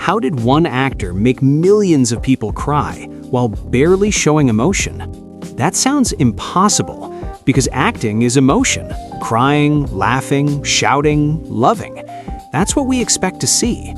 How did one actor make millions of people cry while barely showing emotion? That sounds impossible, because acting is emotion. Crying, laughing, shouting, loving. That's what we expect to see.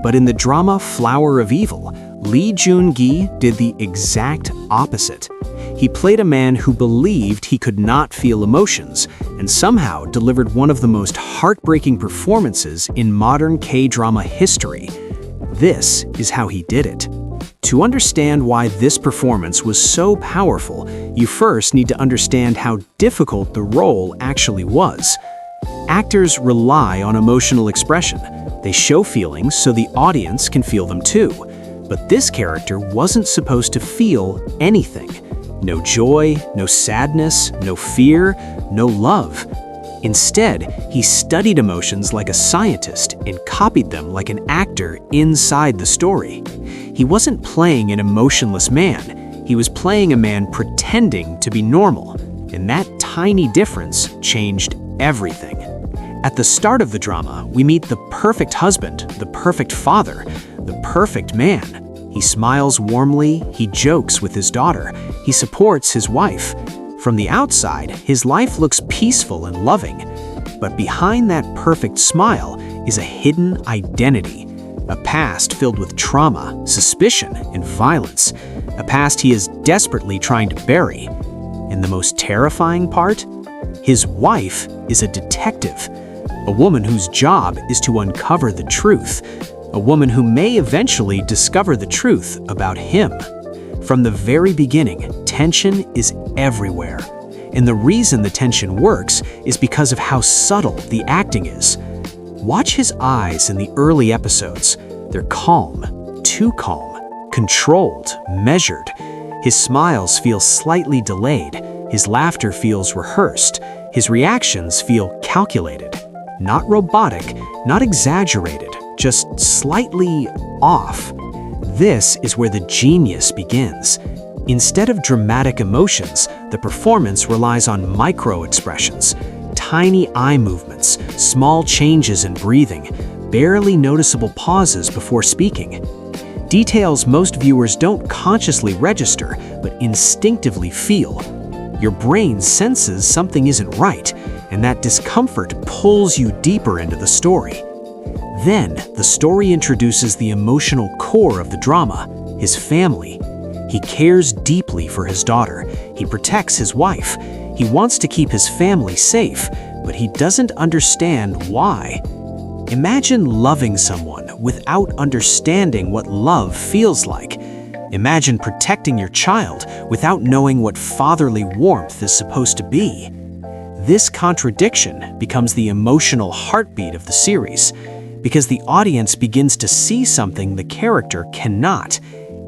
But in the drama Flower of Evil, Lee Joon-gi did the exact opposite. He played a man who believed he could not feel emotions and somehow delivered one of the most heartbreaking performances in modern K-drama history. This is how he did it. To understand why this performance was so powerful, you first need to understand how difficult the role actually was. Actors rely on emotional expression. They show feelings so the audience can feel them too. But this character wasn't supposed to feel anything. No joy, no sadness, no fear, no love. Instead, he studied emotions like a scientist and copied them like an actor inside the story. He wasn't playing an emotionless man. He was playing a man pretending to be normal. And that tiny difference changed everything. At the start of the drama, we meet the perfect husband, the perfect father, the perfect man. He smiles warmly, he jokes with his daughter, he supports his wife. From the outside, his life looks peaceful and loving. But behind that perfect smile is a hidden identity, a past filled with trauma, suspicion, and violence, a past he is desperately trying to bury. And the most terrifying part? His wife is a detective, a woman whose job is to uncover the truth, a woman who may eventually discover the truth about him. From the very beginning, tension is everywhere. And the reason the tension works is because of how subtle the acting is. Watch his eyes in the early episodes. They're calm, too calm, controlled, measured. His smiles feel slightly delayed. His laughter feels rehearsed. His reactions feel calculated. Not robotic, not exaggerated, just slightly off. This is where the genius begins. Instead of dramatic emotions, the performance relies on micro-expressions, tiny eye movements, small changes in breathing, barely noticeable pauses before speaking. Details most viewers don't consciously register, but instinctively feel. Your brain senses something isn't right, and that discomfort pulls you deeper into the story. Then, the story introduces the emotional core of the drama, his family. He cares deeply for his daughter. He protects his wife. He wants to keep his family safe, but he doesn't understand why. Imagine loving someone without understanding what love feels like. Imagine protecting your child without knowing what fatherly warmth is supposed to be. This contradiction becomes the emotional heartbeat of the series, because the audience begins to see something the character cannot.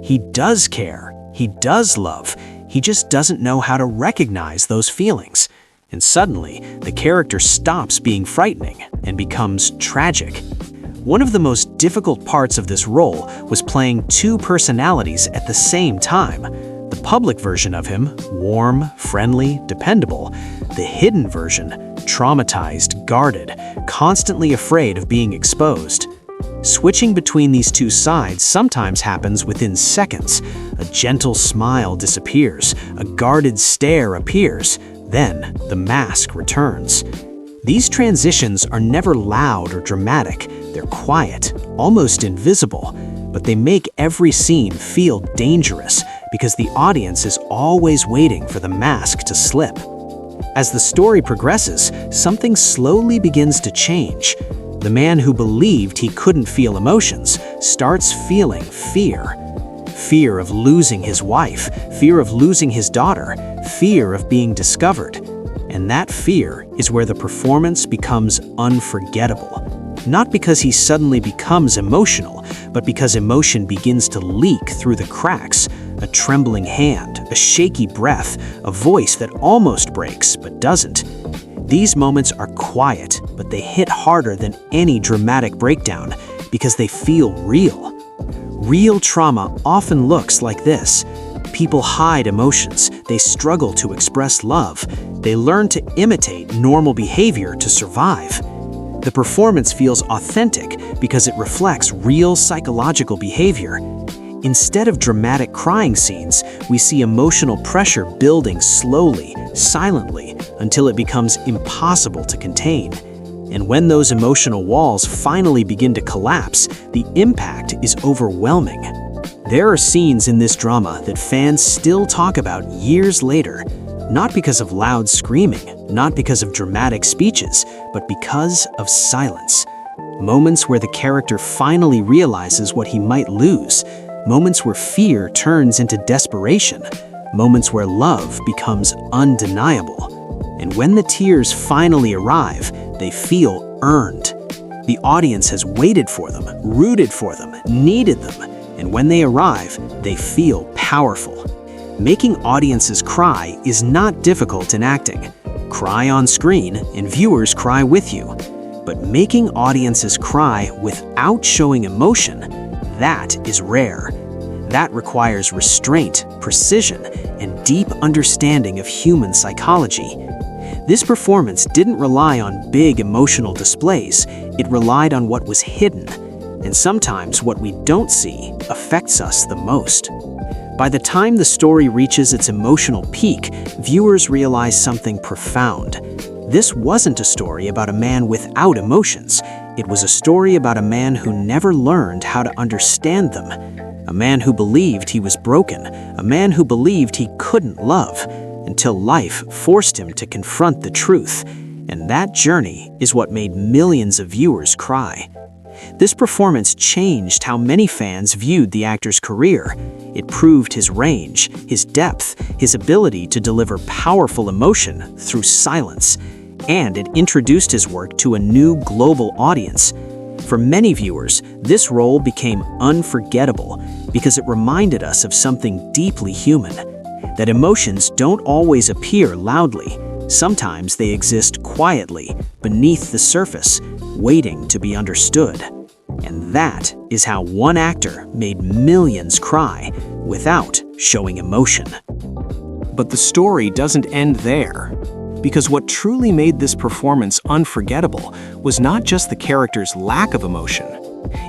He does care, he does love, he just doesn't know how to recognize those feelings. And suddenly, the character stops being frightening and becomes tragic. One of the most difficult parts of this role was playing two personalities at the same time. The public version of him, warm, friendly, dependable. The hidden version, traumatized, guarded, constantly afraid of being exposed. Switching between these two sides sometimes happens within seconds. A gentle smile disappears, a guarded stare appears, then the mask returns. These transitions are never loud or dramatic. They're quiet, almost invisible, but they make every scene feel dangerous because the audience is always waiting for the mask to slip. As the story progresses, something slowly begins to change. The man who believed he couldn't feel emotions starts feeling fear. Fear of losing his wife, fear of losing his daughter, fear of being discovered. And that fear is where the performance becomes unforgettable. Not because he suddenly becomes emotional, but because emotion begins to leak through the cracks. A trembling hand, a shaky breath, a voice that almost breaks but doesn't. These moments are quiet, but they hit harder than any dramatic breakdown because they feel real. Real trauma often looks like this. People hide emotions, they struggle to express love, they learn to imitate normal behavior to survive. The performance feels authentic because it reflects real psychological behavior. Instead of dramatic crying scenes, we see emotional pressure building slowly, silently, until it becomes impossible to contain. And when those emotional walls finally begin to collapse, the impact is overwhelming. There are scenes in this drama that fans still talk about years later, not because of loud screaming, not because of dramatic speeches, but because of silence. Moments where the character finally realizes what he might lose, moments where fear turns into desperation, moments where love becomes undeniable. And when the tears finally arrive, they feel earned. The audience has waited for them, rooted for them, needed them, and when they arrive, they feel powerful. Making audiences cry is not difficult in acting. Cry on screen, and viewers cry with you. But making audiences cry without showing emotion, that is rare. That requires restraint, precision, and deep understanding of human psychology. This performance didn't rely on big emotional displays, it relied on what was hidden. And sometimes what we don't see affects us the most. By the time the story reaches its emotional peak, viewers realize something profound. This wasn't a story about a man without emotions. It was a story about a man who never learned how to understand them. A man who believed he was broken. A man who believed he couldn't love, until life forced him to confront the truth. And that journey is what made millions of viewers cry. This performance changed how many fans viewed the actor's career. It proved his range, his depth, his ability to deliver powerful emotion through silence. And it introduced his work to a new global audience. For many viewers, this role became unforgettable because it reminded us of something deeply human. That emotions don't always appear loudly. Sometimes they exist quietly, beneath the surface, waiting to be understood. And that is how one actor made millions cry without showing emotion. But the story doesn't end there. Because what truly made this performance unforgettable was not just the character's lack of emotion.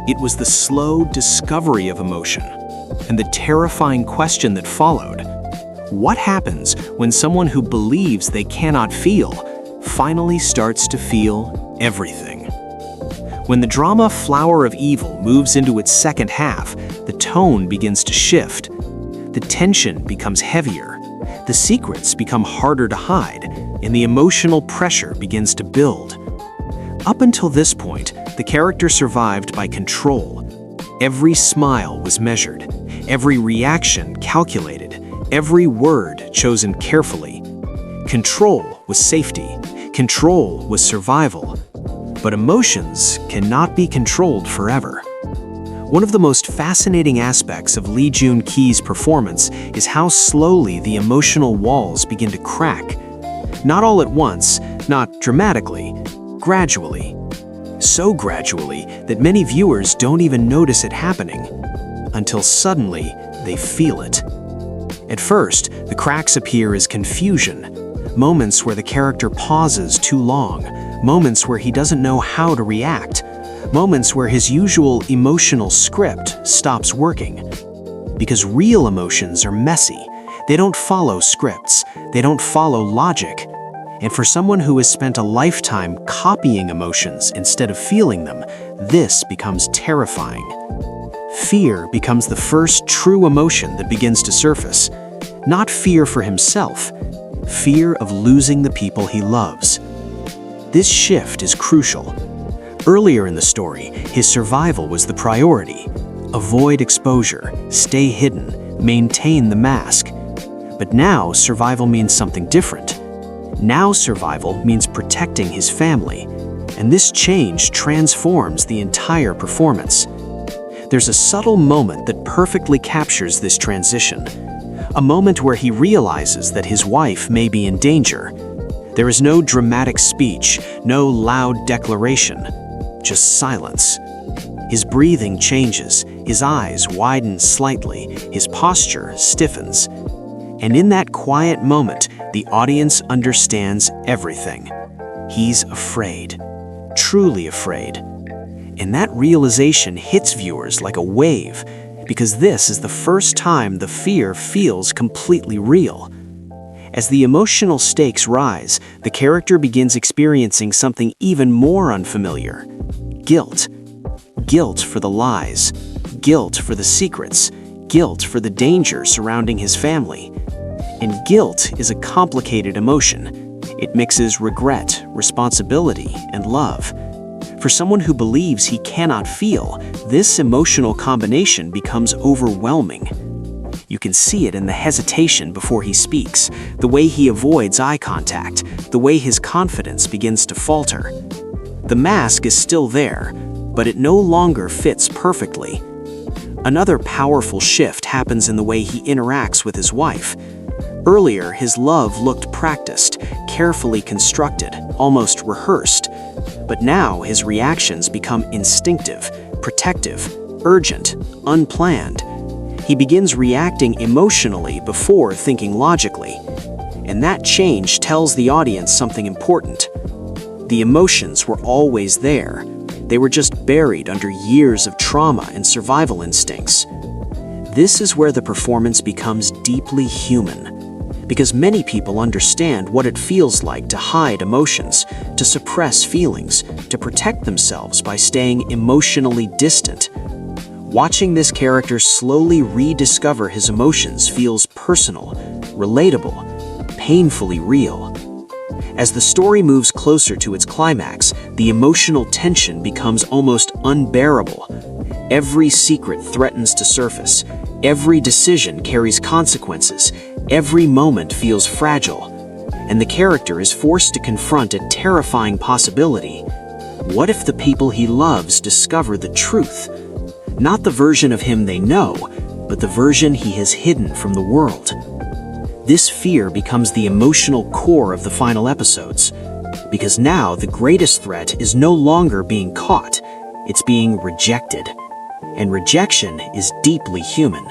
It was the slow discovery of emotion and the terrifying question that followed. What happens when someone who believes they cannot feel finally starts to feel everything? When the drama Flower of Evil moves into its second half, the tone begins to shift. The tension becomes heavier. The secrets become harder to hide, and the emotional pressure begins to build. Up until this point, the character survived by control. Every smile was measured, every reaction calculated, every word chosen carefully. Control was safety, control was survival. But emotions cannot be controlled forever. One of the most fascinating aspects of Lee Joon-gi's performance is how slowly the emotional walls begin to crack. Not all at once, not dramatically, gradually. So gradually that many viewers don't even notice it happening, until suddenly they feel it. At first, the cracks appear as confusion, moments where the character pauses too long, moments where he doesn't know how to react, moments where his usual emotional script stops working. Because real emotions are messy. They don't follow scripts. They don't follow logic. And for someone who has spent a lifetime copying emotions instead of feeling them, this becomes terrifying. Fear becomes the first true emotion that begins to surface. Not fear for himself, fear of losing the people he loves. This shift is crucial. Earlier in the story, his survival was the priority. Avoid exposure, stay hidden, maintain the mask. But now survival means something different. Now survival means protecting his family. And this change transforms the entire performance. There's a subtle moment that perfectly captures this transition. A moment where he realizes that his wife may be in danger. There is no dramatic speech, no loud declaration. Just silence. His breathing changes, his eyes widen slightly, his posture stiffens. And in that quiet moment, the audience understands everything. He's afraid. truly afraid. And that realization hits viewers like a wave, because this is the first time the fear feels completely real. As the emotional stakes rise, the character begins experiencing something even more unfamiliar: guilt. Guilt for the lies, guilt for the secrets, guilt for the danger surrounding his family. And guilt is a complicated emotion. It mixes regret, responsibility, and love. For someone who believes he cannot feel, this emotional combination becomes overwhelming. You can see it in the hesitation before he speaks, the way he avoids eye contact, the way his confidence begins to falter. The mask is still there, but it no longer fits perfectly. Another powerful shift happens in the way he interacts with his wife. Earlier, his love looked practiced, carefully constructed, almost rehearsed. But now his reactions become instinctive, protective, urgent, unplanned. He begins reacting emotionally before thinking logically. And that change tells the audience something important. The emotions were always there. They were just buried under years of trauma and survival instincts. This is where the performance becomes deeply human, because many people understand what it feels like to hide emotions, to suppress feelings, to protect themselves by staying emotionally distant. Watching this character slowly rediscover his emotions feels personal, relatable, painfully real. As the story moves closer to its climax, the emotional tension becomes almost unbearable. Every secret threatens to surface. Every decision carries consequences. Every moment feels fragile. And the character is forced to confront a terrifying possibility. What if the people he loves discover the truth? Not the version of him they know, but the version he has hidden from the world. This fear becomes the emotional core of the final episodes, because now the greatest threat is no longer being caught, it's being rejected. And rejection is deeply human.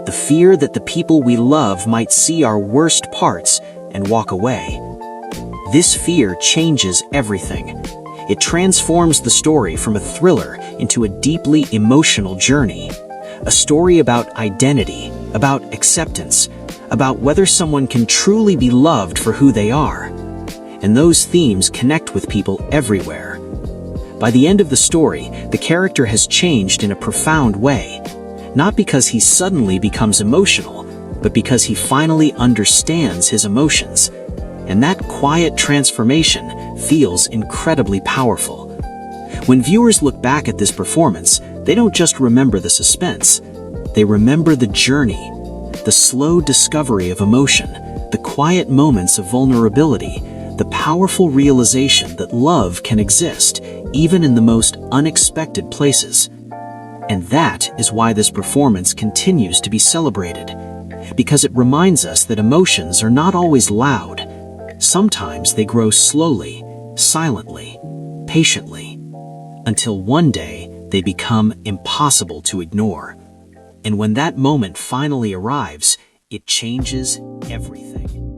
The fear that the people we love might see our worst parts and walk away. This fear changes everything. It transforms the story from a thriller into a deeply emotional journey. A story about identity, about acceptance, about whether someone can truly be loved for who they are. And those themes connect with people everywhere. By the end of the story, the character has changed in a profound way, not because he suddenly becomes emotional, but because he finally understands his emotions. And that quiet transformation feels incredibly powerful. When viewers look back at this performance, they don't just remember the suspense. They remember the journey, the slow discovery of emotion, the quiet moments of vulnerability, the powerful realization that love can exist even in the most unexpected places. And that is why this performance continues to be celebrated, because it reminds us that emotions are not always loud. Sometimes they grow slowly, silently, patiently, until one day they become impossible to ignore. And when that moment finally arrives, it changes everything.